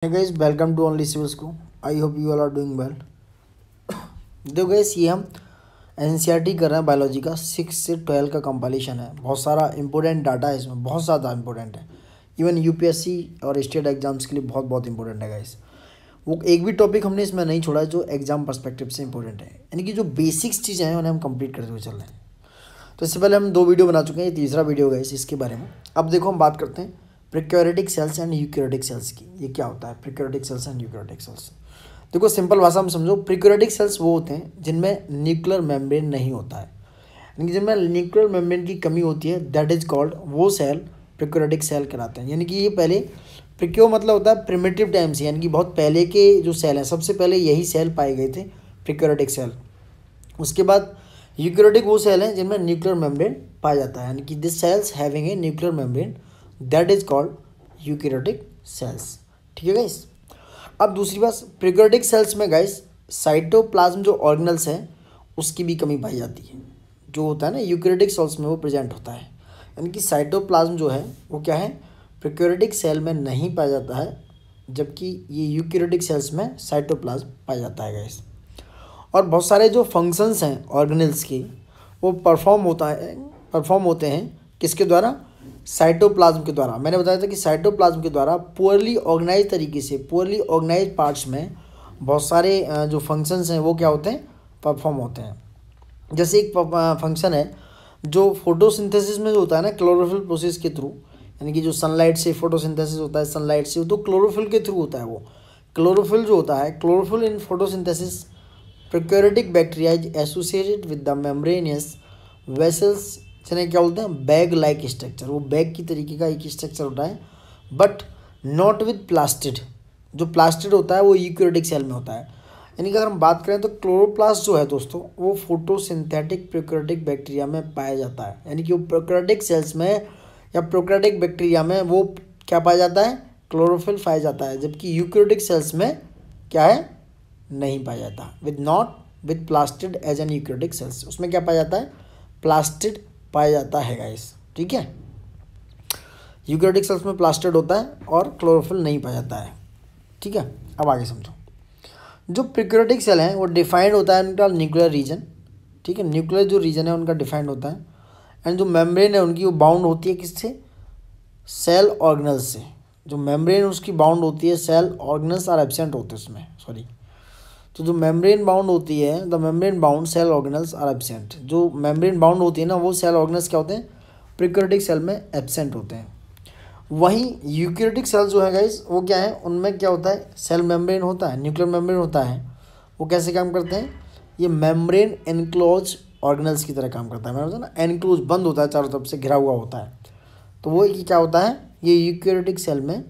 Hey guys, welcome to Only Civil School. I hope you all are doing well. देखो guys, ये हम NCERT कर रहे हैं बायोलॉजी का 6 से 12 का कंपाइलेशन है। बहुत सारा इंपॉर्टेंट डाटा है इसमें, बहुत ज़्यादा इंपॉर्टेंट है। इवन यूपीएससी और स्टेट एग्जाम्स के लिए बहुत बहुत इंपॉर्टेंट है गाइस। वो एक भी टॉपिक हमने इसमें नहीं छोड़ा जो एग्जाम पर्सपेक्टिव से इंपॉर्टेंट है, यानी कि जो बेसिक्स चीज़ें हैं उन्हें हम कंप्लीट करते हुए चल रहे हैं। तो इससे पहले हम 2 वीडियो बना चुके हैं, ये तीसरा वीडियो गाइस इसके बारे में। अब देखो हम बात करते हैं prokaryotic cells and eukaryotic cells की। ये क्या होता है prokaryotic cells and eukaryotic cells? देखो सिंपल भाषा में समझो, प्रोकैरियोटिक सेल्स वो होते हैं जिनमें न्यूक्लियर मेम्ब्रेन नहीं होता है, यानी कि जिनमें न्यूक्लियर मेम्ब्रेन की कमी होती है, दैट इज कॉल्ड, वो सेल प्रोकैरियोटिक सेल कहलाते हैं। यानी कि ये पहले प्रिक्यो मतलब होता है प्रिमिटिव टाइम से, यानी कि बहुत पहले के जो सेल हैं सबसे पहले यही सेल पाए गए थे, प्रोकैरियोटिक सेल। उसके बाद यूकैरियोटिक वो सेल हैं जिनमें न्यूक्लियर मेम्ब्रेन पाया जाता है, यानी कि this sales having a nuclear membrane that is called eukaryotic cells. ठीक है गाइस। अब दूसरी बात, प्रोकैरियोटिक सेल्स में गाइस साइटोप्लाज्म जो ऑर्गेनल्स हैं उसकी भी कमी पाई जाती है। जो होता है ना यूकैरियोटिक सेल्स में वो प्रेजेंट होता है, यानी कि साइटोप्लाज्म जो है वो क्या है, प्रोकैरियोटिक सेल में नहीं पाया जाता है, जबकि ये यूकैरियोटिक सेल्स में साइटोप्लाज्म पाया जाता है गाइस। और बहुत सारे जो फंक्शंस हैं ऑर्गेनल्स के वो परफॉर्म होते हैं किसके द्वारा, साइटोप्लाज्म के द्वारा। मैंने बताया था कि साइटोप्लाज्म के द्वारा पुअरली ऑर्गेनाइज तरीके से, पुअरली ऑर्गेनाइज पार्ट्स में बहुत सारे जो फंक्शंस हैं वो क्या होते हैं, परफॉर्म होते हैं। जैसे एक फंक्शन है जो फोटोसिंथेसिस में जो होता है ना, क्लोरोफिल प्रोसेस के थ्रू, यानी कि जो सनलाइट से फोटोसिंथेसिस होता है, सनलाइट से तो क्लोरोफिल के थ्रू होता है। वो क्लोरोफिल जो होता है, chlorophyll in photosynthesis prokaryotic bacteria is associated with the membranosus vessels, जिन्हें क्या बोलते हैं, बैग लाइक स्ट्रक्चर। वो बैग की तरीके का एक स्ट्रक्चर होता है, बट नॉट विद प्लास्टिड। जो प्लास्टिड होता है वो यूकैरियोटिक सेल में होता है। यानी कि अगर हम बात करें तो क्लोरोप्लास्ट जो है दोस्तों वो फोटोसिंथेटिक प्रोकैरियोटिक बैक्टीरिया में पाया जाता है, यानी कि वो प्रोकैरियोटिक सेल्स में या प्रोकैरियोटिक बैक्टीरिया में वो क्या पाया जाता है, क्लोरोफिल पाया जाता है, जबकि यूकैरियोटिक सेल्स में क्या है, नहीं पाया जाता। With plastid as an eukaryotic cells, उसमें क्या पाया जाता है, प्लास्टिड पाया जाता है गाइस। ठीक है, यूकैरियोटिक सेल्स में प्लास्टिड होता है और क्लोरोफिल नहीं पाया जाता है। ठीक है, अब आगे समझो। जो प्रोकैरियोटिक सेल हैं वो डिफाइंड होता है उनका न्यूक्लियर रीजन। ठीक है, न्यूक्लियर जो रीजन है उनका डिफाइंड होता है, एंड जो मेम्ब्रेन है उनकी वो बाउंड होती है किससे, सेल ऑर्गेनल्स से। जो मेम्ब्रेन उसकी बाउंड होती है, सेल ऑर्गेनल्स आर एब्सेंट होते हैं उसमें, सॉरी। तो जो मेम्ब्रेन बाउंड होती है, the membrane bound cell organelles are absent. जो मेम्ब्रेन बाउंड होती है ना, वो सेल ऑर्गेनल्स क्या होते हैं, प्रोकैरियोटिक सेल में एब्सेंट होते हैं। वहीं यूकैरियोटिक सेल जो है गाइस वो क्या है, उनमें क्या होता है, सेल मेम्ब्रेन होता है, न्यूक्लियर मेम्ब्रेन होता है। वो कैसे काम करते हैं, ये मेम्ब्रेन एनक्लोज ऑर्गेनल्स की तरह काम करता है। मैंने बताया ना, एनक्लोज बंद होता है, चारों तरफ से घिरा हुआ होता है। तो वो क्या होता है, ये यूकैरियोटिक सेल में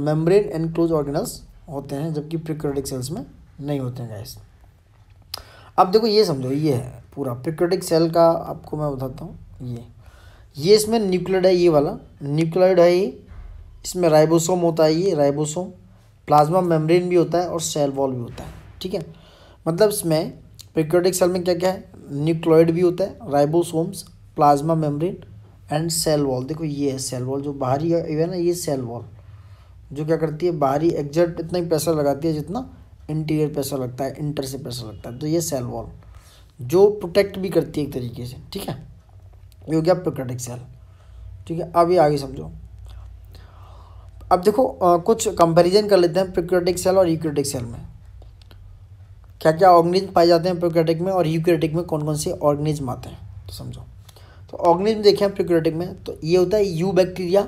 मेम्ब्रेन एनक्लोज ऑर्गेनल्स होते हैं, जबकि प्रोकैरियोटिक सेल्स में नहीं होते हैं गाइस। अब देखो ये समझो, ये है पूरा प्रोकैरियोटिक सेल का, आपको मैं बताता हूँ। ये इसमें न्यूक्लियोइड है, ये वाला न्यूक्लियोइड है ये, इसमें राइबोसोम होता है, ये राइबोसोम, प्लाज्मा मेम्ब्रेन भी होता है और सेल वॉल भी होता है। ठीक है, मतलब इसमें प्रोकैरियोटिक सेल में क्या क्या है, न्यूक्लियोइड भी होता है, ribosomes, plasma membrane and cell wall. देखो ये है सेल वॉल, जो बाहरी है ना, ये सेल वॉल जो क्या करती है, बाहरी एग्जर्ट इतना ही प्रेशर लगाती है जितना इंटीरियर प्रेशर लगता है, इंटर से प्रेशर लगता है। तो ये सेल वॉल जो प्रोटेक्ट भी करती है एक तरीके से। ठीक है, ये हो गया प्रोकैरियोटिक सेल। ठीक है, अब ये आगे समझो। अब देखो कुछ कंपैरिजन कर लेते हैं प्रोकैरियोटिक सेल और यूकैरियोटिक सेल में क्या क्या ऑर्गेनिज्म पाए जाते हैं, प्रोकैरियोटिक में और यूकैरियोटिक में कौन कौन से ऑर्गेनिज्म आते हैं, तो समझो। तो ऑर्गेनिज्म देखें प्रोकैरियोटिक में, तो ये होता है you bacteria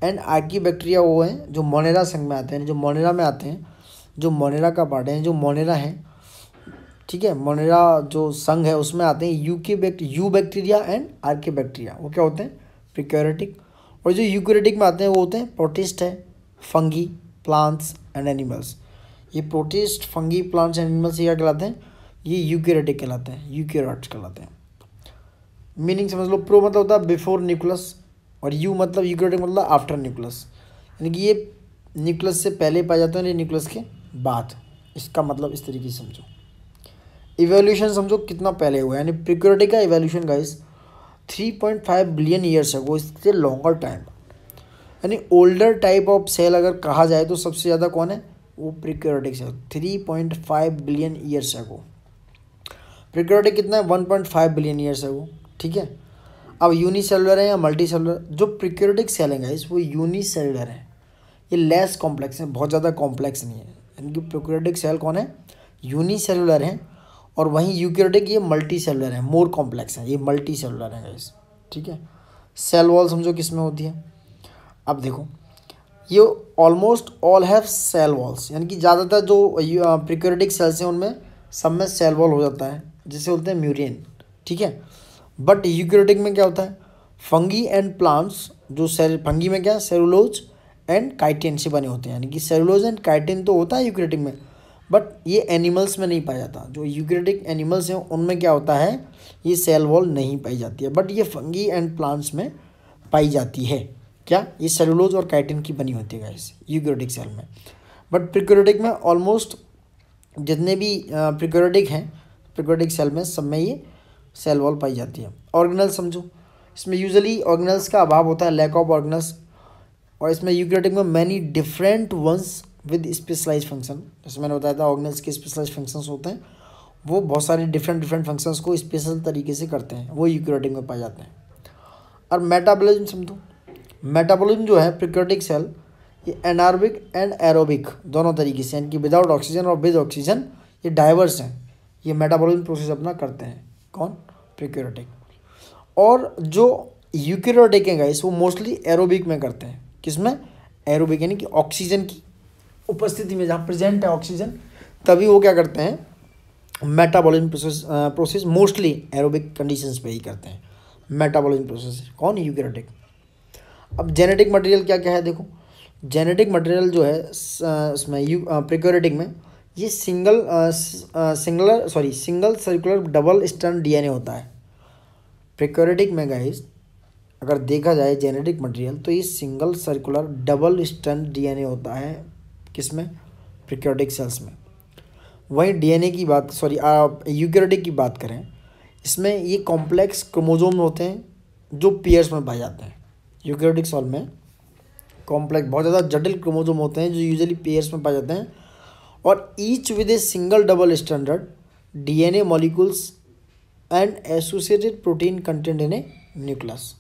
and Archie bacteria, वो हैं जो मोनेरा संघ में आते हैं, जो मोनेरा में आते हैं, जो मोनेरा का पार्ट है, जो मोनेरा है। ठीक है, मोनेरा जो संघ है उसमें आते हैं यू बैक्टीरिया एंड आर्के बैक्टीरिया, वो क्या होते हैं, प्रोकैरियोटिक। और जो यूकैरियोटिक में आते हैं वो होते हैं प्रोटिस्ट है, फंगी, प्लांट्स एंड एनिमल्स। ये protist, fungi, plants and animals ये क्या कहलाते हैं, ये यूकैरियोटिक कहलाते हैं, यूकैरियोट्स कहलाते हैं। मीनिंग समझ लो, प्रो मतलब होता है बिफोर न्यूक्लियस, और यू मतलब यूकैरियोटिक मतलब आफ्टर न्यूक्लियस, यानी कि ये न्यूक्लियस से पहले पाए जाते हैं, न्यूक्लियस के बाद। इसका मतलब इस तरीके से समझो। इवोल्यूशन समझो कितना पहले हुआ है, यानी प्रोकैरियोटिक का इवोल्यूशन गाइस 3.5 बिलियन ईयर्स है, वो इससे लॉन्गर टाइम, यानी ओल्डर टाइप ऑफ सेल अगर कहा जाए तो सबसे ज़्यादा कौन है, वो प्रीक्योरेटिक सेल, 3.5 बिलियन ईयर्स अगो। प्रीक्योरेटिक कितना है, 1.5 बिलियन ईयर्स अगो, ठीक है। अब यूनिसेलुलर है या मल्टी सेलुलर, जो प्रीक्योरेटिक सेल है गाइस वो यूनिसेलुलर है, ये लेस कॉम्प्लेक्स है, बहुत ज़्यादा कॉम्प्लेक्स नहीं है। इनकी प्रोक्योरेटिक सेल कौन है, यूनिसेलुलर है, और वहीं यूकैरियोटिक ये मल्टी सेलुलर है, मोर कॉम्प्लेक्स है, ये मल्टी सेलुलर है गाइस, ठीक है। सेल वॉल समझो किस में होती है। अब देखो ये almost all have cell walls, यानी कि ज़्यादातर जो प्रोक्योरेटिक सेल्स हैं उनमें सब में सेल वॉल हो जाता है, जिसे बोलते हैं म्यूरियन, ठीक है। बट यूकैरियोटिक में क्या होता है, फंगी एंड प्लांट्स, जो सेल फंगी में क्या, सेलुलोज एंड काइटिन से बने होते हैं, यानी कि सेलुलोज एंड काइटिन तो होता है यूकैरियोटिक में, बट ये एनिमल्स में नहीं पाया जाता। जो यूकैरियोटिक एनिमल्स हैं उनमें क्या होता है, ये सेल वॉल नहीं पाई जाती है, बट ये फंगी एंड प्लांट्स में पाई जाती है। क्या, ये सेलुलोज और काइटिन की बनी होती है गाइस यूकैरियोटिक सेल में। बट प्रोक्योरियोटिक में ऑलमोस्ट जितने भी प्रोक्योरियोटिक हैं, प्रोक्योरियोटिक सेल में सब में ये सेल वॉल पाई जाती है। ऑर्गेनल समझो, इसमें यूजुअली ऑर्गेनल्स का अभाव होता है, लैक ऑफ ऑर्गेनल्स, और इसमें यूकैरियोटिक में many different ones with specialise function, जैसे मैंने बताया था ऑर्गेनल्स के स्पेशलाइज फंक्शंस होते हैं, वो बहुत सारे डिफरेंट फंक्शंस को स्पेशल तरीके से करते हैं, वो यूकैरियोटिक में पाए जाते हैं। और मेटाबॉलिज्म समझो, मेटाबॉलिज्म जो है प्रोक्योरियोटिक सेल, ये एनारोबिक एंड एरोबिक दोनों तरीके से, यानी कि विदाउट ऑक्सीजन और विद ऑक्सीजन ये डाइवर्स हैं, ये मेटाबॉलिज्म प्रोसेस अपना करते हैं, कौन, प्रोक्योरियोटिक। और जो यूकैरियोटिक है गाइस वो मोस्टली एरोबिक में करते हैं, किसमें, एरोबिक, यानी कि ऑक्सीजन की उपस्थिति में, जहाँ प्रेजेंट है ऑक्सीजन तभी वो क्या करते हैं, metabolism process mostly aerobic conditions पे ही करते हैं मेटाबॉलिज्म प्रोसेस, कौन, यूकैरियोटिक। अब जेनेटिक मटेरियल क्या क्या है, देखो जेनेटिक मटेरियल जो है इसमें प्रोक्योरियोटिक में ये single circular double strand DNA होता है। प्रोक्योरियोटिक में गाइस अगर देखा जाए जेनेटिक मटेरियल तो ये single circular double strand DNA होता है, किसमें, प्रोक्योरियोटिक सेल्स में। वहीं डीएनए की बात, यूकैरियोटिक की बात करें, इसमें ये कॉम्प्लेक्स क्रोमोसोम होते हैं जो पेयर्स में पाए जाते हैं। यूकैरियोटिक सेल में कॉम्प्लेक्स बहुत ज़्यादा जटिल क्रोमोसोम होते हैं जो यूजुअली पेयर्स में पाए जाते हैं, और each with a single double standard DNA molecules and associated protein content in A nucleus,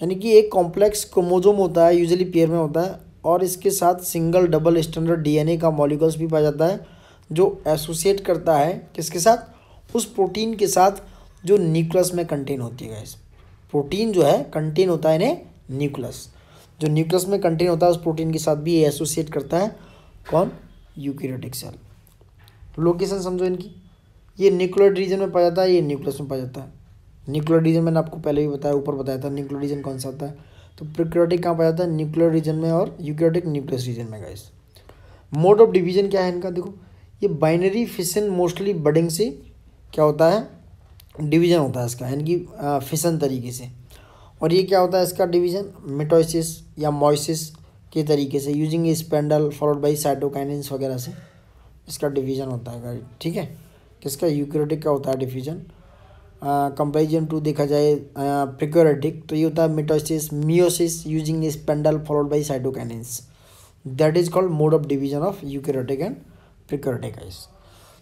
यानी कि एक कॉम्प्लेक्स क्रोमोसोम होता है, यूजुअली पेयर में होता है, और इसके साथ सिंगल डबल स्टैंडर्ड डीएनए का मॉलिक्यूल्स भी पाया जाता है, जो एसोसिएट करता है किसके साथ, उस प्रोटीन के साथ जो न्यूक्लियस में कंटेन होती है गाइस। प्रोटीन जो है कंटेन होता है इन्हें न्यूक्लियस, जो न्यूक्लियस में कंटेन होता है उस प्रोटीन के साथ भी ये एसोसिएट करता है, कौन, यूकैरियोटिक सेल। लोकेशन समझो इनकी, ये न्यूक्लियोइड रीजन में पाया जाता है, ये न्यूक्लियस में पाया जाता है। न्यूक्लियोइड रीजन मैंने आपको पहले ही बताया, ऊपर बताया था न्यूक्लियोइड रीजन कौन सा होता है, तो प्रोक्योरियोटिक कहाँ पाया जाता है, न्यूक्लियोइड रीजन में, और यूकैरियोटिक न्यूक्लियस रीजन में गाइस। मोड ऑफ डिवीजन क्या है इनका, देखो ये बाइनरी फिशन मोस्टली बडिंग से क्या होता है, डिवीजन होता है इसका, यानी कि फिशन तरीके से। और ये क्या होता है इसका डिवीजन, मिटोसिस या मॉइसिस के तरीके से, using a spindle followed by cytokinins वगैरह से इसका डिवीजन होता है, ठीक है। किसका, यूकैरियोटिक का होता है डिवीजन। कंपेरिजन टू देखा जाए प्रोक्योरियोटिक तो ये होता है mitosis meiosis using a spindle followed by cytokinesis, that is called mode of division of eukaryotic and prokaryotic guys.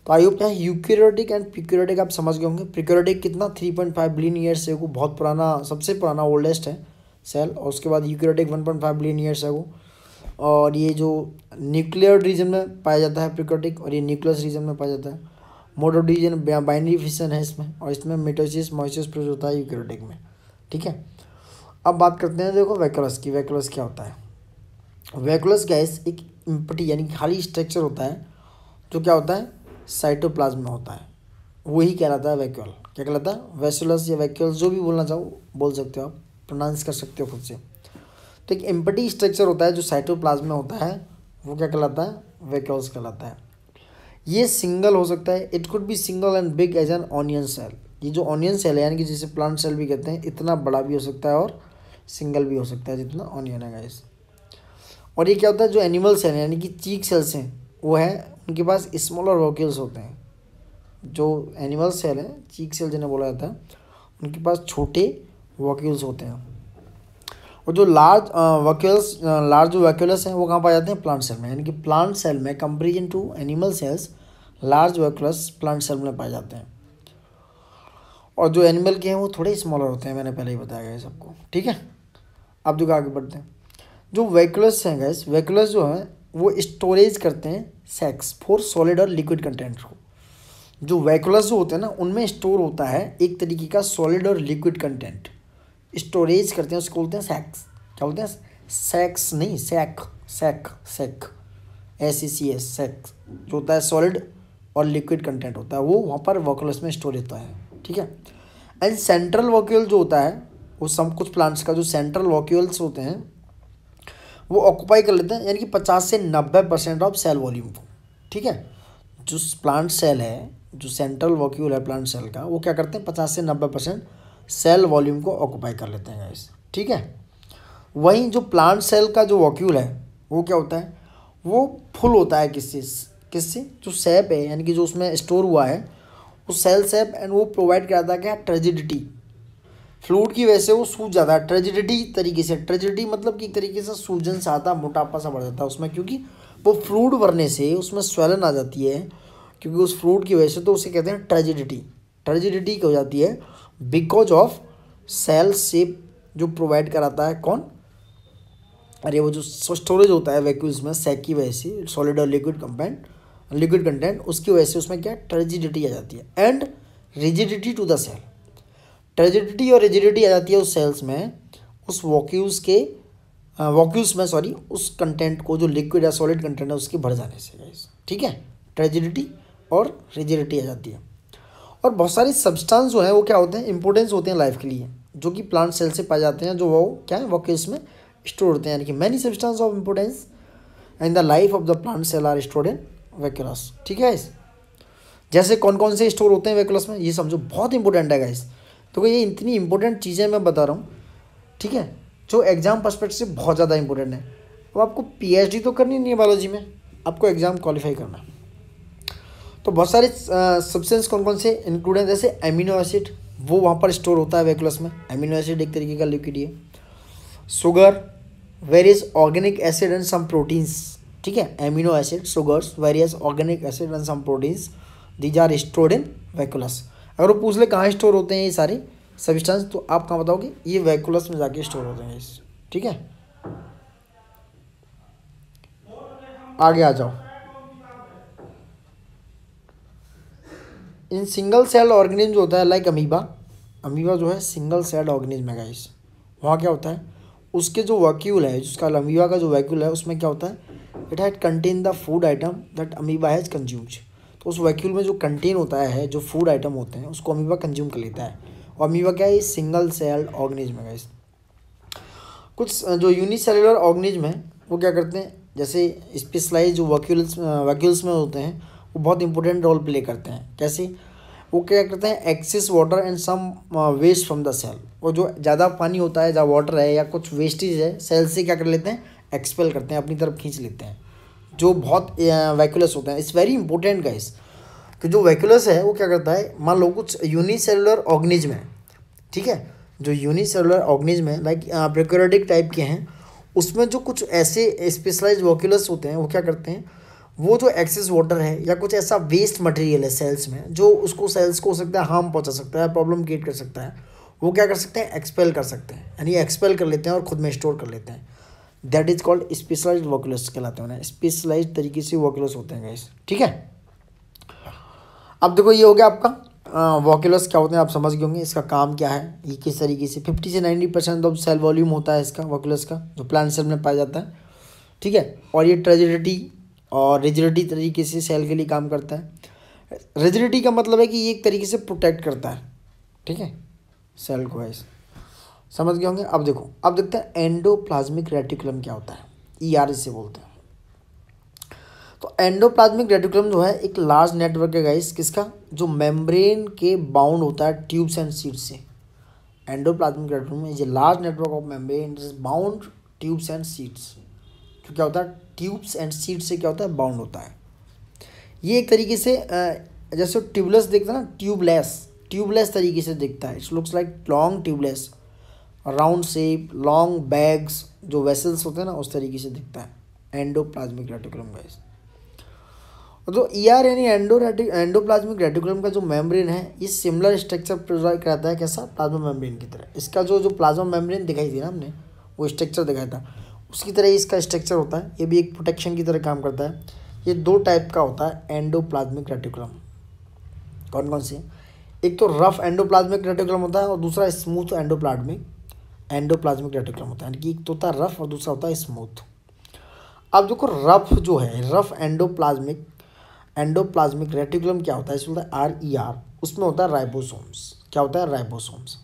तो आई होप यहाँ यूकैरियोटिक एंड प्रोक्योरियोटिक आप समझ गए होंगे। प्रोक्योरियोटिक कितना 3.5 बिलियन ईयर्स से बहुत पुराना, सबसे पुराना ओल्डेस्ट है सेल, और उसके बाद यूकैरियोटिक 1.5 बिलियन ईयर्स है वो, और ये जो न्यूक्लियर रीजन में पाया जाता है प्रोक्योरियोटिक, और ये न्यूक्लियस रीजन में पाया जाता है। Mode of division binary fission है इसमें, और इसमें मिटोसिस मॉइसिस प्रोसेस होता है यूकैरियोटिक में, ठीक है। अब बात करते हैं देखो वैक्यूलस की। वैक्यूलस क्या होता है, वैक्यूलस गैस एक इम्पटी यानी कि खाली स्ट्रक्चर होता है, जो क्या होता है, साइटोप्लाज्म में होता है, वही कहलाता है वैक्यूल। क्या कहलाता है, वैक्यूलस या वैक्यूल्स, जो भी बोलना चाहो बोल सकते हो आप, प्रोनाउंस कर सकते हो खुद से। तो एक एम्पटी स्ट्रक्चर होता है जो साइटोप्लाज्म में होता है, वो क्या कहलाता है, वैक्यूल्स कहलाता है। ये सिंगल हो सकता है, it could be single and big as an onion cell. ये जो ऑनियन सेल है यानी कि जिसे प्लांट सेल भी कहते हैं, इतना बड़ा भी हो सकता है और सिंगल भी हो सकता है जितना ऑनियन है गाइस। और ये क्या होता है, जो एनिमल सेल है यानी कि चीक सेल्स हैं वो है, उनके पास स्मॉलर वॉक्यूल्स होते हैं। जो एनिमल सेल है, चीक सेल जिन्हें बोला जाता है, उनके पास छोटे वॉक्यूल्स होते हैं, और जो लार्ज वैक्यूल्स, लार्ज जो वैक्यूलस हैं वो कहाँ पाए जाते हैं? प्लांट सेल में। यानी कि प्लांट सेल में comparison to animal cells large vacuoles plant cell में पाए जाते हैं। और जो एनिमल के हैं वो थोड़े स्मॉलर होते हैं, मैंने पहले ही बताया गया सबको, ठीक है। अब जो आगे बढ़ते हैं, जो वैक्यूलस हैं गैस, वैक्यूलस जो है वो स्टोरेज करते हैं सेक्स फॉर सॉलिड और लिक्विड कंटेंट को। जो वैक्यूलस जो होते हैं ना उनमें स्टोर होता है एक तरीके का सॉलिड और लिक्विड कंटेंट, स्टोरेज करते हैं, उसको बोलते हैं सेक्स। क्या बोलते हैं? सेक्स नहीं, sac, sac, sac, SECS, sex जो होता है सॉलिड और लिक्विड कंटेंट होता है, वो वहाँ पर वैक्यूलस में स्टोर होता है, ठीक है। एंड सेंट्रल वैक्यूल जो होता है वो सब कुछ प्लांट्स का जो सेंट्रल वैक्यूल्स होते हैं वो ऑक्यूपाई कर लेते हैं, यानी कि 50 से 90% ऑफ सेल वॉल्यूम को, ठीक है। जो प्लांट सेल है, जो सेंट्रल वैक्यूल है प्लांट सेल का, वो क्या करते हैं? 50 से 90% सेल वॉल्यूम को ऑक्यूपाई कर लेते हैं गाइस, ठीक है। वहीं जो प्लांट सेल का जो वैक्यूल है वो क्या होता है? वो फुल होता है किससे? किससे? जो सैप है, यानी कि जो उसमें स्टोर हुआ है वो सेल सैप, एंड वो प्रोवाइड कराता है क्या? टर्जिडिटी। फ्लूइड की वजह से वो सूज जाता है ट्रेजिडिटी तरीके से। ट्रेजिडिटी मतलब कि एक तरीके से सूजन सा आता है, मोटापा सा बढ़ जाता है उसमें, क्योंकि वो फ्लूइड भरने से उसमें स्वेलन आ जाती है, क्योंकि उस फ्लूइड की वजह से, तो उसे कहते हैं ट्रेजिडिटी। ट्रेजिडिटी हो जाती है बिकॉज ऑफ सेल शेप जो प्रोवाइड कराता है कौन? अरे वो जो स्टोरेज होता है वैक्यूल्स में सैक की वजह से, सॉलिड और लिक्विड कंटेंट, उसकी वजह से उसमें क्या? ट्रेजिडिटी आ जाती है। And rigidity to the cell. Turgidity और रिजिडिटी आ जाती है उस सेल्स में, उस वॉक्यूल्स में सॉरी, उस कंटेंट को जो लिक्विड या सॉलिड कंटेंट है उसके भर जाने से गाइस, ठीक है। ट्रेजिडिटी और रिजिडिटी आ जाती है। और बहुत सारे सब्सटेंस जो है वो क्या होते हैं? इंपॉर्टेंस होते हैं लाइफ के लिए, जो कि प्लांट सेल से पाए जाते हैं, जो वो क्या है? वॉक्यूल्स में स्टोर होते हैं। यानी कि many substance of importance in the life of the plant cell are stored in vacuoles, ठीक है गाइस। जैसे कौन कौन से स्टोर होते हैं वैक्यूलस में, ये समझो, बहुत इंपॉर्टेंट है गाइस। तो ये इतनी इंपॉर्टेंट चीज़ें मैं बता रहा हूँ, ठीक है, जो एग्जाम पर्सपेक्टिव से बहुत ज़्यादा इंपॉर्टेंट है। अब आपको PhD तो करनी नहीं है बायोलॉजी में, आपको एग्जाम क्वालिफाई करना है। तो बहुत सारे सब्सटेंस कौन कौन से इंक्लूड हैं? जैसे एमिनो एसिड, वो वहाँ पर स्टोर होता है वैक्यूलस में। एमिनो एसिड एक तरीके का लिक्विड है। Sugar, various organic acid and some proteins, ठीक है। Amino acid, sugars, various organic acid and some proteins, these are stored in vacuoles. अगर वो पूछ ले कहाँ स्टोर होते हैं ये सारे सब्सटेंस, तो आप कहाँ बताओगे? ये वैक्यूलस में जाके स्टोर होते हैं, ठीक है। आगे आ जाओ। इन सिंगल सेल ऑर्गेनिज्म जो होता है लाइक अमीबा, अमीबा जो है सिंगल सेल ऑर्गेनिज्म है गाइस। वहाँ क्या होता है? उसके जो वैक्यूल है, जिसका अमीबा का जो वैक्यूल है, उसमें क्या होता है? It had contain the food item that amoeba has consumed. तो उस वैक्यूल में जो कंटेन होता है, जो फूड आइटम होते हैं, उसको अमीबा कंज्यूम कर लेता है। और अमीबा क्या है? सिंगल सेल ऑर्गेनिज्म है गाइस। कुछ जो यूनिसेलुलर ऑर्गेनिज्म है वो क्या करते हैं? जैसे स्पेशलाइज जो वैक्यूल्स में होते हैं, वो बहुत इंपॉर्टेंट रोल प्ले करते हैं। कैसे? वो क्या करते हैं? Excess water and some waste from the cell. वो जो ज़्यादा पानी होता है, जहाँ वाटर है या कुछ वेस्टेज है, सेल से क्या कर लेते हैं? एक्सपेल करते हैं, अपनी तरफ खींच लेते हैं, जो बहुत वैक्यूलस होते हैं। इट्स वेरी इंपॉर्टेंट गाइस, कि जो वैक्यूलस है वो क्या करता है? मान लो कुछ यूनिसेलुलर ऑर्गेनिज्म है, ठीक है, जो यूनिसेलुलर ऑर्गेनिज्म है लाइक प्रोकैरियोटिक टाइप के हैं, उसमें जो कुछ ऐसे स्पेशलाइज वैक्यूलस होते हैं, वो क्या करते हैं? वो जो एक्सेस वाटर है या कुछ ऐसा वेस्ट मटेरियल है सेल्स में, जो उसको सेल्स को हो सकता है हार्म पहुंचा सकता है, प्रॉब्लम क्रिएट कर सकता है, वो क्या कर सकते हैं? एक्सपेल कर सकते हैं, यानी एक्सपेल कर लेते हैं और खुद में स्टोर कर लेते हैं। दैट इज कॉल्ड स्पेशलाइज्ड वैक्यूलस कहलाते हैं। स्पेशलाइज्ड तरीके से वैक्यूलस होते हैं गाइस, ठीक है। अब देखो, ये हो गया आपका वैक्यूलस क्या होते हैं, आप समझ गए होंगे इसका काम क्या है, ये किस तरीके से 50 से 90% ऑफ सेल वॉल्यूम होता है इसका, वैक्यूलस का, जो प्लांट सेल में पाया जाता है, ठीक है। और ये ट्रेजिडिटी और रिजिडिटी तरीके से सेल के लिए काम करता है। रिजिडिटी का मतलब है कि ये एक तरीके से प्रोटेक्ट करता है, ठीक है, सेल को ऐसे, समझ गए होंगे। अब देखो, अब देखते हैं एंडोप्लाज्मिक रेटिकुलम क्या होता है, ER इसे बोलते हैं। तो एंडोप्लाज्मिक रेटिकुलम जो है एक लार्ज नेटवर्क है गाइस, किसका? जो मेम्ब्रेन के बाउंड होता है ट्यूब्स एंड सीड्स से। Endoplasmic reticulum is a large network of membrane bound tubes and seeds. तो क्या होता है? ट्यूब्स एंड सीड्स से क्या होता है? बाउंड होता है। ये एक तरीके से जैसे ट्यूबलेस देखते हैं ना, ट्यूबलेस तरीके से दिखता है। It's looks like long tubeless round shape, long bags, जो वेसल्स होते हैं ना उस तरीके से दिखता है एंडोप्लाज्मिक रेटिकुलम गाइस। तो ईआर यानी एंडोप्लाज्मिक रेटिकुलम का जो मेम्ब्रेन है ये सिमिलर स्ट्रक्चर प्रोवाइड कराता है, कैसा, प्लाज्मा मेम्ब्रेन की तरह। इसका जो प्लाज्मा मेम्ब्रेन दिखाई थी ना हमने, वो स्ट्रक्चर दिखाया था, उसकी तरह ही इसका स्ट्रक्चर होता है। ये भी एक प्रोटेक्शन की तरह काम करता है। ये दो टाइप का होता है एंडोप्लाज्मिक रेटिकुलम। कौन कौन से? एक तो रफ एंडोप्लाज्मिक रेटिकुलम होता है और दूसरा स्मूथ एंडोप्लाज्मिक रेटिकुलम होता है। यानी कि एक तो होता है रफ और दूसरा होता है स्मूथ। अब देखो रफ जो है, रफ एंडोप्लाज्मिक रेटिकुलम क्या होता है, इसमें होता है RER, उसमें होता है राइबोसोम्स। क्या होता है? राइबोसोम्स।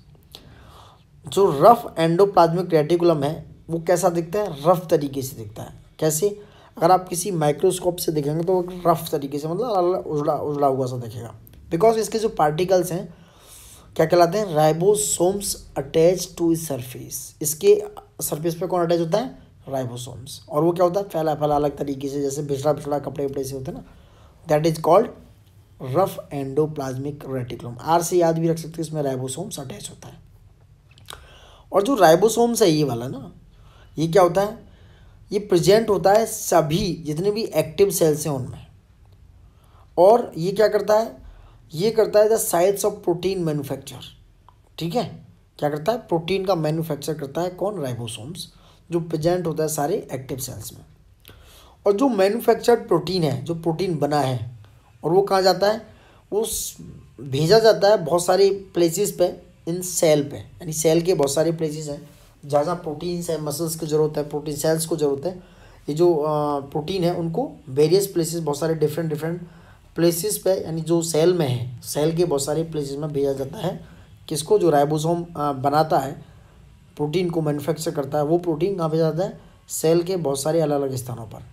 जो रफ एंडोप्लाज्मिक रेटिकुलम है वो कैसा दिखता है? रफ तरीके से दिखता है। कैसे? अगर आप किसी माइक्रोस्कोप से देखेंगे तो वो रफ तरीके से, मतलब उजड़ा उजड़ा हुआ सा दिखेगा, बिकॉज इसके जो पार्टिकल्स हैं क्या कहलाते हैं? राइबोसोम्स अटैच टू इस सरफेस। इसके सरफेस पे कौन अटैच होता है? राइबोसोम्स। और वो क्या होता है? फैला फैला अलग तरीके से, जैसे बिछड़ा बिछड़ा कपड़े वपड़े से होते हैं ना, that is called rough endoplasmic reticulum. R से याद भी रख सकते हैं, इसमें राइबोसोम्स अटैच होता है। और जो राइबोसोम्स है ये वाला ना, ये क्या होता है? ये प्रेजेंट होता है सभी जितने भी एक्टिव सेल्स हैं उनमें। और ये क्या करता है? ये करता है the sites of protein manufacture. ठीक है, क्या करता है? प्रोटीन का मैन्युफैक्चर करता है कौन? राइबोसोम्स, जो प्रेजेंट होता है सारे एक्टिव सेल्स में। और जो मैन्युफैक्चर्ड प्रोटीन है, जो प्रोटीन बना है, और वो कहाँ जाता है? वो भेजा जाता है बहुत सारे प्लेसेस पे इन सेल पे। यानी सेल के बहुत सारे प्लेसेस हैं जहाँ जहाँ प्रोटीन्स है, मसल्स की ज़रूरत है, प्रोटीन सेल्स को ज़रूरत है। ये जो प्रोटीन है उनको वेरियस प्लेसेस, बहुत सारे डिफरेंट प्लेसेस पे, यानी जो सेल में है, सेल के बहुत सारे प्लेसेस में भेजा जाता है। किसको? जो राइबोसोम बनाता है, प्रोटीन को मैन्युफैक्चर करता है, वो प्रोटीन कहाँ भेजा जाता है? सेल के बहुत सारे अलग अलग स्थानों पर।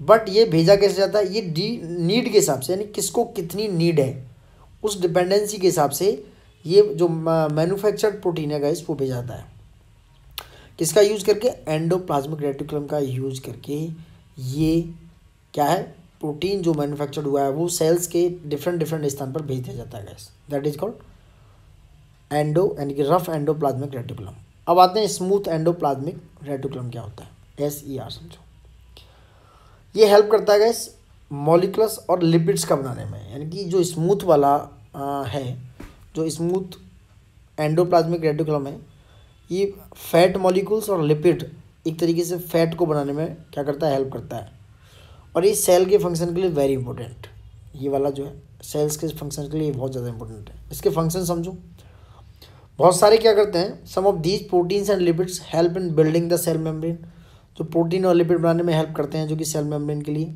बट ये भेजा कैसे जाता है? ये नीड के हिसाब से, यानी किसको कितनी नीड है उस डिपेंडेंसी के हिसाब से ये जो मैन्युफैक्चर्ड प्रोटीन है गाइस वो भेजा जाता है। किसका यूज करके? एंडोप्लाज्मिक रेटिकुलम का यूज करके। ये क्या है? प्रोटीन जो मैन्युफैक्चर्ड हुआ है वो सेल्स के डिफरेंट स्थान पर भेज दिया जाता है guys. That is called endo, यानी कि रफ एंडोप्लाज्मिक रेटिकुलम। अब आते हैं स्मूथ एंडोप्लाज्मिक रेटिकुलम क्या होता है? SER समझो। ये हेल्प करता है गैस मॉलिक्यूल्स और लिपिड्स का बनाने में। यानी कि जो स्मूथ वाला है, जो स्मूथ एंडोप्लाज्मिक रेटिकुलम है, ये फैट मॉलिक्यूल्स और लिपिड, एक तरीके से फैट को बनाने में क्या करता है? हेल्प करता है। और ये सेल के फंक्शन के लिए वेरी इंपॉर्टेंट, ये वाला जो है सेल्स के फंक्शन के लिए बहुत ज़्यादा इंपॉर्टेंट है। इसके फंक्शन समझो, बहुत सारे क्या करते हैं? Some of these proteins and lipids help in building the cell membrane. जो प्रोटीन और लिपिड बनाने में हेल्प करते हैं, जो कि सेल मेम्ब्रेन के लिए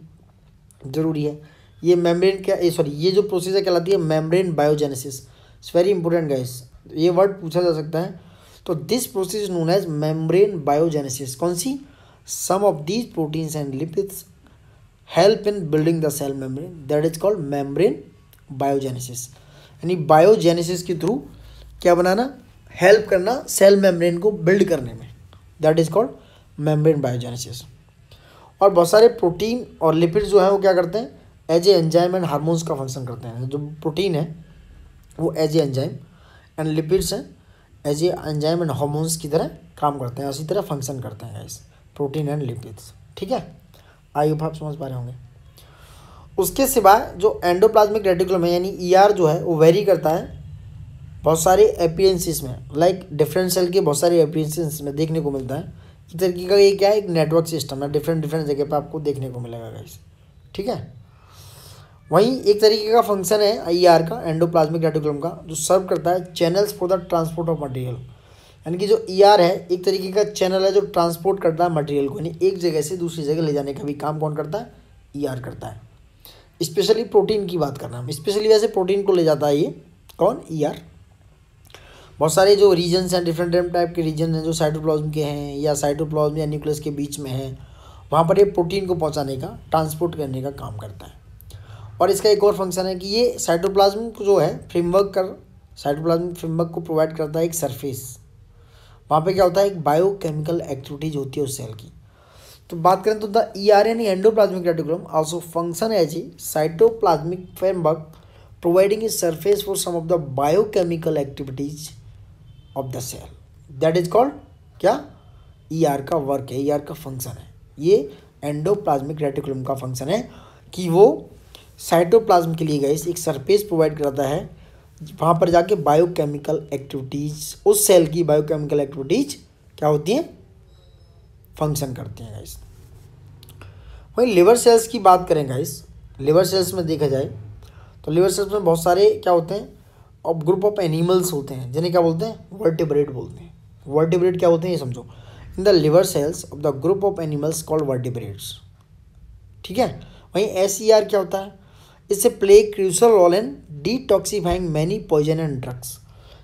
ज़रूरी है। ये मेम्ब्रेन क्या, ये जो प्रोसेस है कहलाती है membrane biogenesis. It's very important guys, ये वर्ड पूछा जा सकता है। तो this process is known as membrane biogenesis. कौन सी? Some of these proteins and lipids help in building the cell membrane, that is called membrane biogenesis. यानी biogenesis के थ्रू क्या बनाना? हेल्प करना सेल मेम्ब्रेन को बिल्ड करने में, that is called membrane biogenesis. और बहुत सारे प्रोटीन और लिपिड जो है वो क्या करते हैं? As a enzyme and hormones का फंक्शन करते हैं। जो प्रोटीन है वो as a enzyme and lipids हैं as a enzyme and hormones की तरह काम करते हैं, उसी तरह फंक्शन करते हैं गाइस, प्रोटीन एंड लिपिड्स। ठीक है, आई होप आप समझ पा रहे होंगे। उसके सिवाय जो एंडोप्लाज्मिक रेटिकुलम है यानी ER जो है वो वेरी करता है बहुत सारे अपीयरेंसेस में, लाइक डिफरेंट सेल के बहुत सारे अपीयरेंसेस में देखने को मिलता है। इस तरीके का ये क्या है? एक नेटवर्क सिस्टम है, डिफरेंट जगह पे आपको देखने को मिलेगा गाइस। ठीक है, वहीं एक तरीके का फंक्शन है IR का, एंडोप्लाज्मिक रेटिकुलम का, जो सर्व करता है channels for the transport of material. यानी कि जो ER है एक तरीके का चैनल है जो ट्रांसपोर्ट करता है मटेरियल को, यानी एक जगह से दूसरी जगह ले जाने का भी काम कौन करता है? ER करता है। स्पेशली प्रोटीन की बात करना हम, स्पेशली वैसे प्रोटीन को ले जाता है ये कौन? ER। बहुत सारे जो रीजन्स हैं, डिफरेंट टाइप के रीजन हैं जो साइटोप्लाज्म के हैं या साइटोप्लाज्म या न्यूक्लियस के बीच में हैं, वहाँ पर ये प्रोटीन को पहुँचाने का, ट्रांसपोर्ट करने का काम करता है। और इसका एक और फंक्शन है कि ये साइटोप्लाज्म को जो है साइटोप्लाज्मिक फ्रेमवर्क को प्रोवाइड करता है एक सरफेस। वहाँ पे क्या होता है? एक बायोकेमिकल एक्टिविटीज होती है उस सेल की। तो बात करें तो द ER यानी endoplasmic reticulum also function as a cytoplasmic framework providing a surface for some of the biochemical activities of the cell. That is called क्या, ईआर का वर्क है, ईआर का फंक्शन है। ये एंडोप्लाज्मिक रेटिकुलम का function है कि वो साइटोप्लाज्म के लिए गाइस एक सरफेस प्रोवाइड कराता है, वहाँ पर जाके बायोकेमिकल एक्टिविटीज़, उस सेल की बायोकेमिकल एक्टिविटीज़ क्या होती हैं, फंक्शन करती हैं गाइस। वहीं लिवर सेल्स की बात करें गाइस, लिवर सेल्स में देखा जाए तो लिवर सेल्स में बहुत सारे क्या होते हैं, और ग्रुप ऑफ एनिमल्स होते हैं जिन्हें क्या बोलते हैं, वर्टिब्रेट बोलते हैं। वर्टिब्रेट क्या होते हैं ये समझो, in the liver cells of the group of animals called vertebrates, ठीक है। वहीं एसईआर क्या होता है, इससे play crucial role in detoxifying many poison and drugs.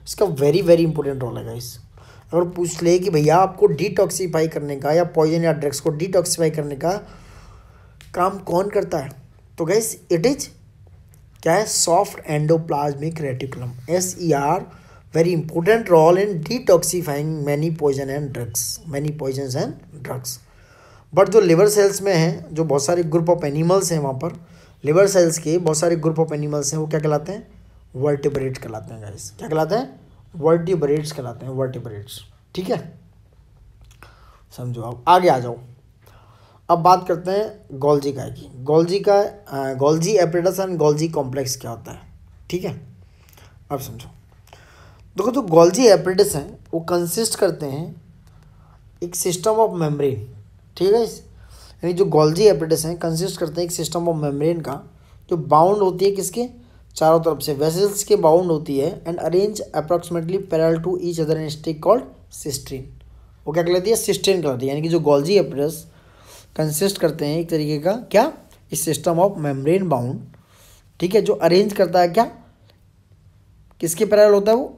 इसका वेरी वेरी इंपॉर्टेंट रोल है गाइस। अगर पूछ ले कि भैया आपको डिटॉक्सिफाई करने का या पॉइजन या ड्रग्स को डिटॉक्सिफाई करने का काम कौन करता है, तो गाइस इट इज क्या है, soft endoplasmic reticulum, SER very important role in detoxifying many poison and drugs, many poison and drugs. But जो लिवर सेल्स में हैं, जो बहुत सारे ग्रुप ऑफ एनिमल्स हैं, वहाँ पर लिवर सेल्स के बहुत सारे ग्रुप ऑफ एनिमल्स हैं, वो क्या कहलाते हैं, वर्टिब्रेट्स कहलाते हैं गाइस। क्या कहलाते हैं, वर्टिब्रेट्स कहलाते हैं, वर्टिब्रेट्स, ठीक है। समझो, अब आगे आ जाओ। अब बात करते हैं गोल्जी काय की। Golgi hepatitis and Golgi complex क्या होता है, ठीक है। अब समझो, देखो जो गोल्जी एपेटाइटिस हैं वो कंसिस्ट करते हैं एक सिस्टम ऑफ मेम्ब्रेन, ठीक है। यानी जो गोल्जी एपेटाइटिस हैं कंसिस्ट करते हैं एक सिस्टम ऑफ मेम्ब्रेन का, जो बाउंड होती है किसके, चारों तरफ से वेसल्स के बाउंड होती है, and arrange approximately parallel to each other in stick called cisternae. वो क्या कहलाती है, सिस्टीन कहलाती है। यानी कि जो गोल्जी एपेटाइटिस कंसिस्ट करते हैं एक तरीके का क्या, इस सिस्टम ऑफ मेम्ब्रेन बाउंड, ठीक है, जो अरेंज करता है क्या, किसके पैरेलल होता है वो,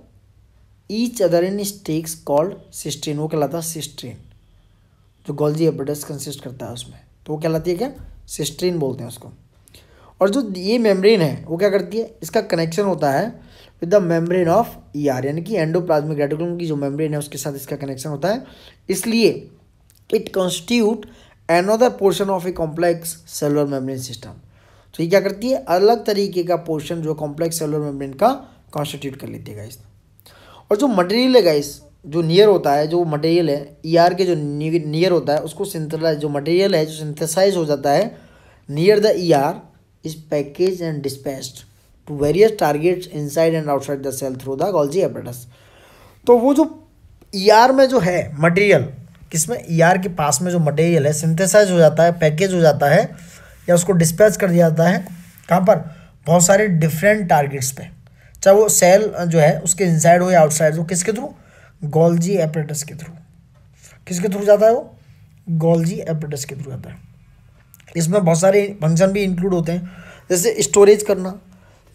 each other in stacks called cisternae, वो कहलाता है सिस्टीन। जो गोल्जी एपेटाइटिस कंसिस्ट करता है उसमें, तो वो कहलाती है क्या, सिस्टीन बोलते हैं उसको। और जो ये मेम्ब्रेन है वो क्या करती है, इसका कनेक्शन होता है with the membrane of ER, यानी कि एंडोप्लाज्मिक रेटिकुलम की जो मेम्ब्रेन है उसके साथ इसका कनेक्शन होता है, इसलिए it constitute another portion of a complex cellular membrane system. तो ये क्या करती है, अलग तरीके का पोर्शन जो कॉम्प्लेक्स सेलुलर मेम्ब्रेन का कॉन्स्टिट्यूट कर लेती है गाइस। और जो मटेरियल है गाइस, जो नियर होता है, जो मटेरियल है ईआर के जो नियर होता है उसको सिंथेसाइज, जो मटेरियल है जो सिंथेसाइज हो जाता है near the ER is package and dispatched to various targets inside and outside the cell through the Golgi apparatus. तो वो जो ईआर में जो है मटेरियल, किसमें, ईआर के पास में जो मटेरियल है सिंथेसाइज हो जाता है, पैकेज हो जाता है, या उसको डिस्पैच कर दिया जाता है कहाँ पर, बहुत सारे डिफरेंट टारगेट्स पे, चाहे वो सेल जो है उसके इनसाइड हो या आउटसाइड हो, किसके थ्रू, गोल्जी एपेटाइटिस के थ्रू। किसके थ्रू जाता है वो, गोल्जी एपेटाइटिस के थ्रू जाता है। इसमें बहुत सारे फंक्शन भी इंक्लूड होते हैं, जैसे स्टोरेज करना,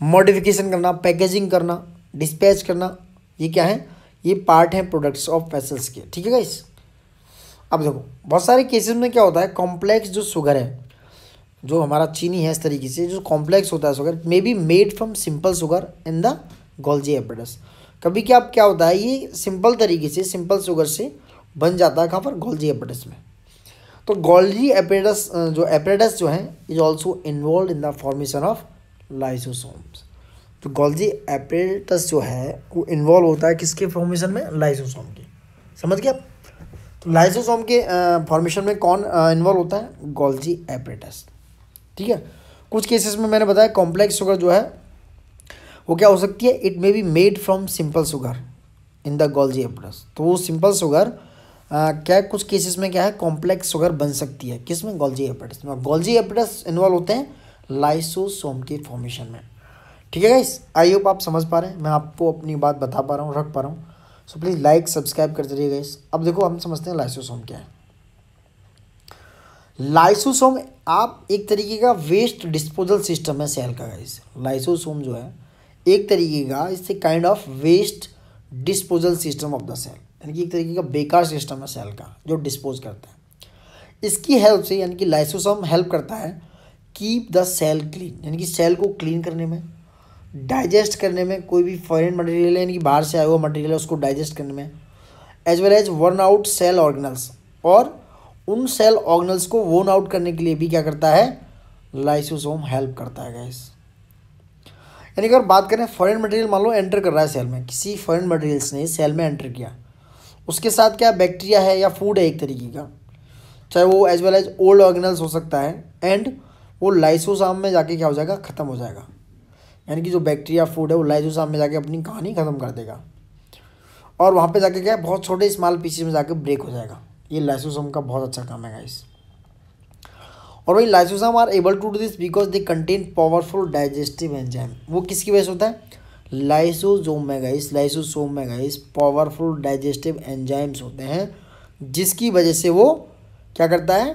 मॉडिफिकेशन करना, पैकेजिंग करना, डिस्पैच करना, ये क्या है, ये पार्ट है प्रोडक्ट्स ऑफ वेसल्स के, ठीक है गाइस। अब देखो बहुत सारे केसेस में क्या होता है, कॉम्प्लेक्स जो शुगर है, जो हमारा चीनी है, इस तरीके से जो कॉम्प्लेक्स होता है sugar may be made from simple sugar in the Golgi apparatus. कभी क्या होता है, ये सिंपल तरीके से सिंपल शुगर से बन जाता है कहाँ पर, गोल्जी एपेटाइटिस में। तो गोल्जी एपेटाइटिस जो है is also involve in the formation of lysosomes. तो गोल्जी एपेटाइटिस जो है वो इन्वॉल्व होता है किसके फॉर्मेशन में, लाइसोसोम की, समझ गया। तो लाइसोसोम के फॉर्मेशन में कौन इन्वॉल्व होता है, गोल्जी एपेटाइटिस, ठीक है। कुछ केसेस में मैंने बताया कॉम्प्लेक्स शुगर जो है वो क्या हो सकती है, it may be made from simple sugar in the Golgi apparatus. तो वो सिंपल शुगर क्या कुछ केसेस में क्या है, कॉम्प्लेक्स शुगर बन सकती है, किसमें, गोल्जी एपेटाइटिस में। गोल्जी एपेटाइटिस इन्वॉल्व होते हैं लाइसोसोम के फॉर्मेशन में, ठीक है गाइस। आई होप आप समझ पा रहे हैं, मैं आपको अपनी बात बता पा रहा हूँ, रख पा रहा हूँ। सो प्लीज़ लाइक सब्सक्राइब करते रहिए गाइस। अब देखो हम समझते हैं लाइसोसोम क्या है। लाइसोसोम आप एक तरीके का वेस्ट डिस्पोजल सिस्टम है सेल का गाइस। लाइसोसोम जो है एक तरीके का, इससे kind of waste disposal system of the cell, यानी कि एक तरीके का बेकार सिस्टम है सेल का जो डिस्पोज करता है। इसकी हेल्प से, यानी कि लाइसोसोम हेल्प करता है कीप द सेल क्लीन, यानी कि सेल को क्लीन करने में, डाइजेस्ट करने में, कोई भी फॉरेन मटेरियल है यानी कि बाहर से आया हुआ मटेरियल है उसको डाइजेस्ट करने में, as well as worn out cell organelles, और उन सेल ऑर्गेनल्स को वर्न आउट करने के लिए भी क्या करता है, लाइसोसोम हेल्प करता है गाइस। यानी कि अगर बात करें फॉरेन मटेरियल मान लो एंटर कर रहा है सेल में, किसी फॉरेन मटेरियल्स ने सेल में एंटर किया, उसके साथ क्या बैक्टीरिया है या फूड है एक तरीके का, चाहे वो as well as old organelles हो सकता है, एंड वो लाइसोसोम में जाके क्या हो जाएगा, ख़त्म हो जाएगा। यानी कि जो बैक्टीरिया फूड है वो लाइसोसोम में जाके अपनी कहानी ख़त्म कर देगा और वहाँ पे जाके क्या है, बहुत छोटे स्मॉल पीसेस में जाके ब्रेक हो जाएगा। ये लाइसोसोम का बहुत अच्छा काम है गाइस। और वही lysosome are able to do this because they contain powerful digestive enzyme. वो किसकी वजह से होता है, लाइसोसोम में गाइस, लाइसोसोम में गाइस पावरफुल डाइजेस्टिव एंजाइम्स होते हैं, जिसकी वजह से वो क्या करता है,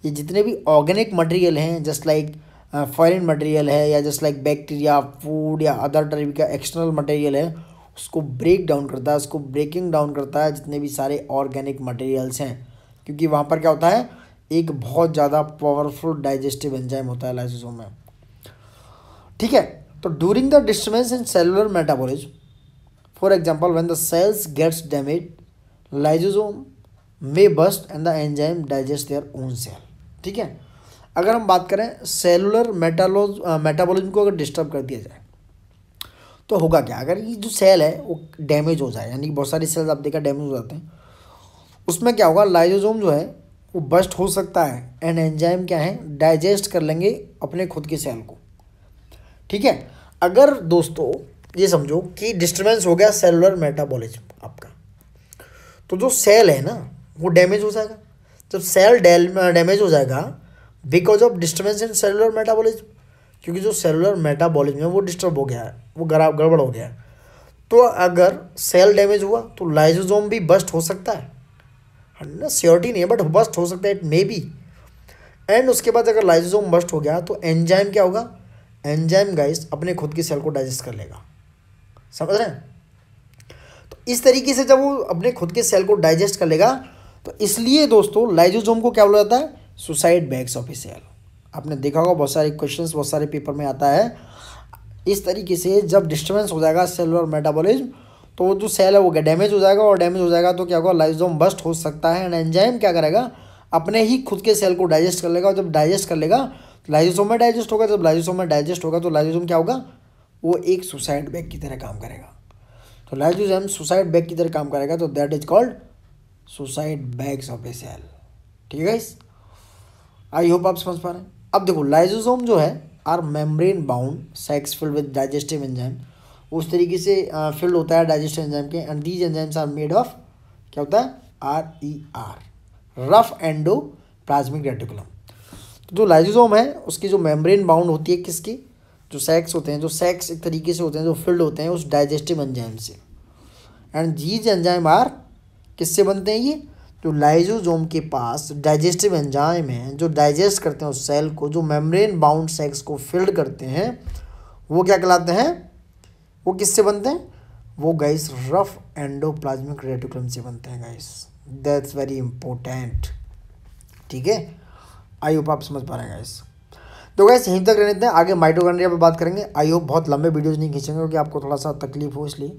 ये जितने भी ऑर्गेनिक मटेरियल हैं जस्ट लाइक फॉरेन मटेरियल है या जस्ट लाइक बैक्टीरिया फूड या अदर टाइप का एक्सटर्नल मटेरियल है, उसको ब्रेक डाउन करता है, उसको ब्रेकिंग डाउन करता है जितने भी सारे ऑर्गेनिक मटेरियल्स हैं, क्योंकि वहाँ पर क्या होता है, एक बहुत ज़्यादा पावरफुल डाइजेस्टिव एंजाइम होता है लाइसोसोम में। ठीक है, तो during the disturbance in cellular metabolism, for example when the cells gets damage, lysosome may burst and the enzyme digest their own cell. ठीक है, अगर हम बात करें सेलुलर मेटाबॉलिज्म को अगर डिस्टर्ब कर दिया जाए तो होगा क्या, अगर ये जो सेल है वो डैमेज हो जाए, यानी बहुत सारी सेल्स आप देखा डैमेज हो जाते हैं, उसमें क्या होगा, लाइसोसोम जो है वो बस्ट हो सकता है एंड एंजाइम क्या है, डाइजेस्ट कर लेंगे अपने खुद के सेल को। ठीक है, अगर दोस्तों ये समझो कि डिस्टर्बेंस हो गया सेलुलर मेटाबॉलिज्म आपका, तो जो सेल है ना वो डैमेज हो जाएगा। जब सेल डैमेज हो जाएगा because of disturbance in cellular metabolism, क्योंकि जो सेलुलर मेटाबॉलिज्म है वो डिस्टर्ब हो गया है, वो गड़बड़ हो गया है, तो अगर सेल डैमेज हुआ तो लाइसोसोम भी बस्ट हो सकता है, ना श्योरिटी नहीं है बट बस्ट हो सकता है, इट मे बी। एंड उसके बाद अगर लाइसोसोम बस्ट हो गया तो एंजाइम क्या होगा, एंजाइम गाइस अपने खुद की सेल को डाइजेस्ट कर लेगा। समझ रहे हैं, तो इस तरीके से जब वो अपने खुद के सेल को डाइजेस्ट कर लेगा, तो इसलिए दोस्तों लाइसोसोम को क्या बोला जाता है, suicide bags of a cell. आपने देखा होगा बहुत सारे क्वेश्चंस बहुत सारे पेपर में आता है इस तरीके से, जब डिस्टर्बेंस हो जाएगा सेलुलर मेटाबॉलिज्म तो वो जो सेल है वो डैमेज हो जाएगा, और डैमेज हो जाएगा तो क्या होगा, लाइसोसोम बस्ट हो सकता है एंड एंजाइम क्या करेगा, अपने ही खुद के सेल को डाइजेस्ट कर लेगा, और जब डाइजेस्ट कर लेगा तो लाइसोसोम में डाइजेस्ट होगा, जब लाइसोसोम में डाइजेस्ट होगा तो लाइसोसोम क्या होगा, वो एक सुसाइड बैग की तरह काम करेगा। तो लाइसोसोम सुसाइड बैग की तरह काम करेगा, तो that is called suicide bags of a cell. ठीक है गाइस, आई होप आप समझ पा रहे हैं। अब देखो लाइसोसोम जो है are membrane bound sacs filled with digestive enzyme, उस तरीके से फिल्ड होता है डाइजेस्टिव एंजाइम के, and these enzymes are made of क्या होता है, RER, रफ एंडोप्लाज्मिक रेटिकुलम। तो जो लाइसोसोम है उसकी जो मेम्ब्रेन बाउंड होती है किसकी, जो सैक्स होते हैं, जो सैक्स एक तरीके से होते हैं जो फिल्ड होते हैं उस डाइजेस्टिव एंजाइम से, एंड दीज एंजाइम आर किससे बनते हैं, ये जो लाइसोसोम के पास डाइजेस्टिव एंजाइम है जो डाइजेस्ट करते हैं उस सेल को, जो मेम्ब्रेन बाउंड सेक्स को फिल्ड करते हैं, वो क्या कहलाते हैं, वो किससे बनते हैं, वो गाइस रफ एंडोप्लाज्मिक रेटिकुलम से बनते हैं गाइस, दैट्स वेरी इंपॉर्टेंट। ठीक है, आई होप आप समझ पा रहे हैं गाइस। तो गाइस यहीं तक रहने देते हैं, आगे माइटोकॉन्ड्रिया पे बात करेंगे। आई होप बहुत लंबे वीडियोज़ नहीं खींचेंगे क्योंकि आपको थोड़ा सा तकलीफ हो इसलिए।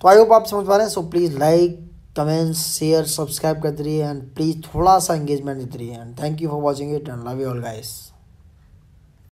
तो आई होप आप समझ पा रहे हैं। So please like comment share subscribe करते रहिए एंड प्लीज़ थोड़ा सा एंगेजमेंट देते रहिए, and thank you for watching it and love you all guys.